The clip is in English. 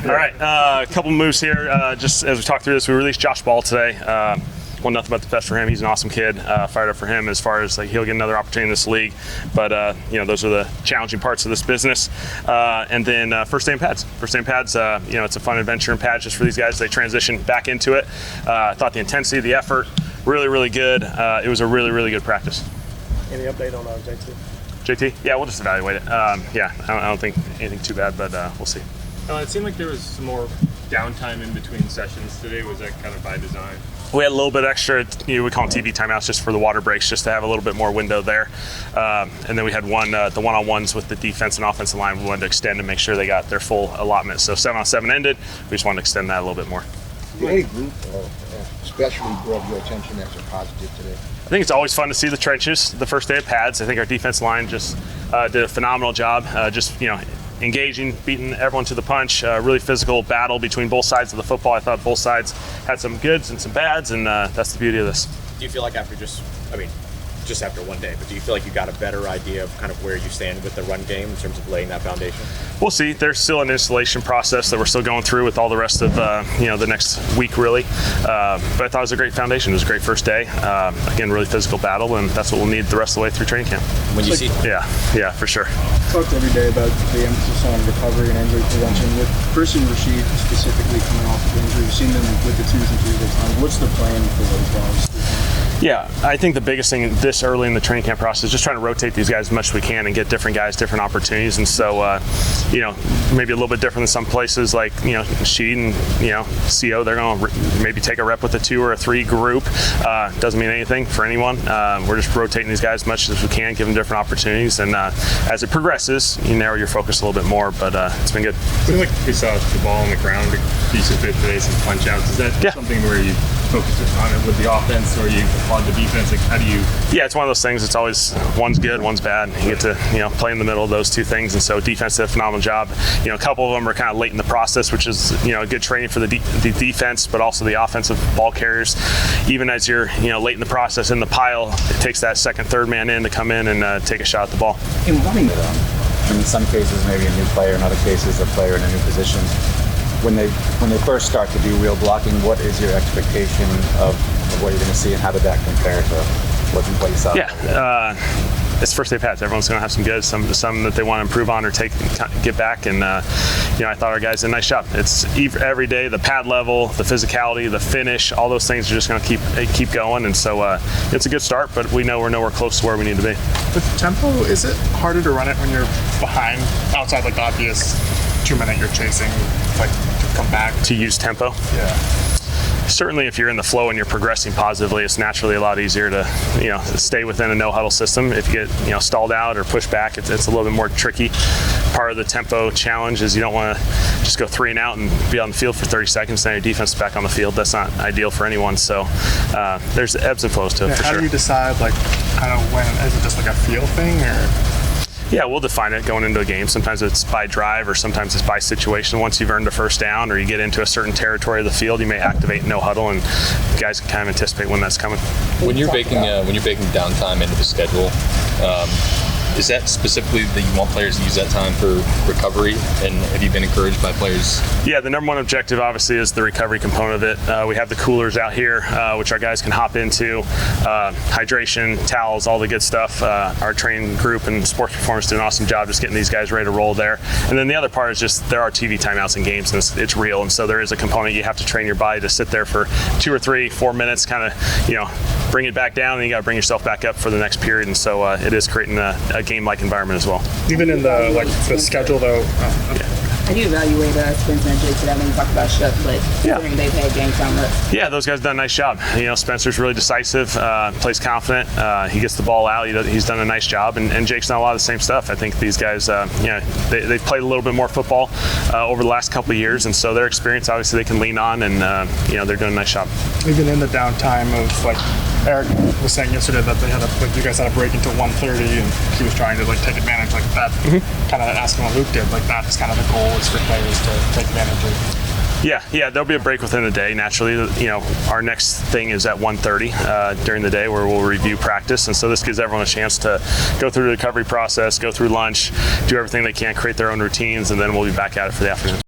All right, a couple moves here. Just as we talk through this, we released Josh Ball today. Well, nothing but the best for him. He's an awesome kid. Fired up for him as far as like he'll get another opportunity in this league. But those are the challenging parts of this business. And then first day in pads. First day in pads. It's a fun adventure in pads just for these guys. They transition back into it. I thought the intensity, the effort, really, really good. It was a really, really good practice. Any update on JT? JT? Yeah, we'll just evaluate it. I don't think anything too bad, but we'll see. It seemed like there was some more downtime in between sessions today. Was that kind of by design? We had a little bit extra, we call them TV timeouts just for the water breaks, just to have a little bit more window there. And then we had the one-on-ones with the defense and offensive line. We wanted to extend and make sure they got their full allotment. So 7-on-7 ended. We just wanted to extend that a little bit more. Did any group especially grab your attention as a positive today? I think it's always fun to see the trenches the first day of pads. I think our defense line just did a phenomenal job. Engaging, beating everyone to the punch, really physical battle between both sides of the football. I thought both sides had some goods and some bads, and that's the beauty of this. Do you feel like after just after one day, but do you feel like you got a better idea of kind of where you stand with the run game in terms of laying that foundation? We'll see. There's still an installation process that we're still going through with all the rest of the next week, really. But I thought it was a great foundation. It was a great first day. Again, really physical battle, and that's what we'll need the rest of the way through training camp. When you see, yeah, for sure. Talked every day about the emphasis on recovery and injury prevention. With Chris and Rashid specifically coming off of injury, you've seen them with the 2s and 3s at times. What's the plan for those guys? Yeah, I think the biggest thing this early in the training camp process is just trying to rotate these guys as much as we can and get different guys, different opportunities. And so, maybe a little bit different than some places like, Sheed and, CO, they're going to maybe take a rep with a 2 or a 3 group. Doesn't mean anything for anyone. We're just rotating these guys as much as we can, give them different opportunities. And as it progresses, you narrow your focus a little bit more, but it's been good. It seemed like we saw the ball on the ground a decent bit today, some punch outs. Is that something where you focus on it with the offense or you applaud the defense? Like, how do you? Yeah, it's one of those things. It's always one's good, one's bad. You get to play in the middle of those two things, and so defense did a phenomenal job. A couple of them are kind of late in the process, which is a good training for the defense, but also the offensive ball carriers. Even as you're late in the process in the pile, it takes that second, third man in to come in and take a shot at the ball. In running it in some cases maybe a new player, in other cases a player in a new position. When they first start to do real blocking, what is your expectation of what you're going to see, and how did that compare to what you saw? Yeah, it's first day pads. Everyone's going to have some good, some that they want to improve on or get back. And I thought our guys did a nice job. It's every day, the pad level, the physicality, the finish, all those things are just going to keep going. And so it's a good start, but we know we're nowhere close to where we need to be. With tempo, is it harder to run it when you're behind, outside like the obvious 2-minute you're chasing, like to come back? To use tempo? Yeah. Certainly if you're in the flow and you're progressing positively, it's naturally a lot easier to stay within a no-huddle system. If you get stalled out or pushed back, it's a little bit more tricky. Part of the tempo challenge is you don't want to just go 3 and out and be on the field for 30 seconds, then your defense is back on the field. That's not ideal for anyone. So there's ebbs and flows to it, for sure. How do you decide, kind of when, is it just like a feel thing, or? Yeah, we'll define it going into a game. Sometimes it's by drive or sometimes it's by situation. Once you've earned a first down or you get into a certain territory of the field, you may activate no huddle, and guys can kind of anticipate when that's coming. When you're baking downtime into the schedule, is that specifically that you want players to use that time for recovery? And have you been encouraged by players? Yeah, the number one objective obviously is the recovery component of it. We have the coolers out here, which our guys can hop into. Hydration, towels, all the good stuff. Our training group and sports performance do an awesome job just getting these guys ready to roll there. And then the other part is just there are TV timeouts in games, and it's real. And so there is a component you have to train your body to sit there for 2 or 3, 4 minutes, kind of, bring it back down, and you got to bring yourself back up for the next period. And so it is creating a game-like environment as well. Even in the schedule, though. How do you evaluate Spencer and Jake today? I mean, you talked about Shep, but considering they've had game time reps. Yeah, those guys have done a nice job. Spencer's really decisive, plays confident. He gets the ball out. He's done a nice job, and Jake's done a lot of the same stuff. I think these guys, they've played a little bit more football over the last couple of years, and so their experience, obviously, they can lean on, and they're doing a nice job. Even in the downtime of Eric was saying yesterday that they had you guys had a break until 1:30, and he was trying to take advantage that. Kind of asking what Luke did. That's kind of the goal is for players to take advantage of. Yeah, there'll be a break within the day. Naturally, our next thing is at 1:30 during the day where we'll review practice, and so this gives everyone a chance to go through the recovery process, go through lunch, do everything they can, create their own routines, and then we'll be back at it for the afternoon.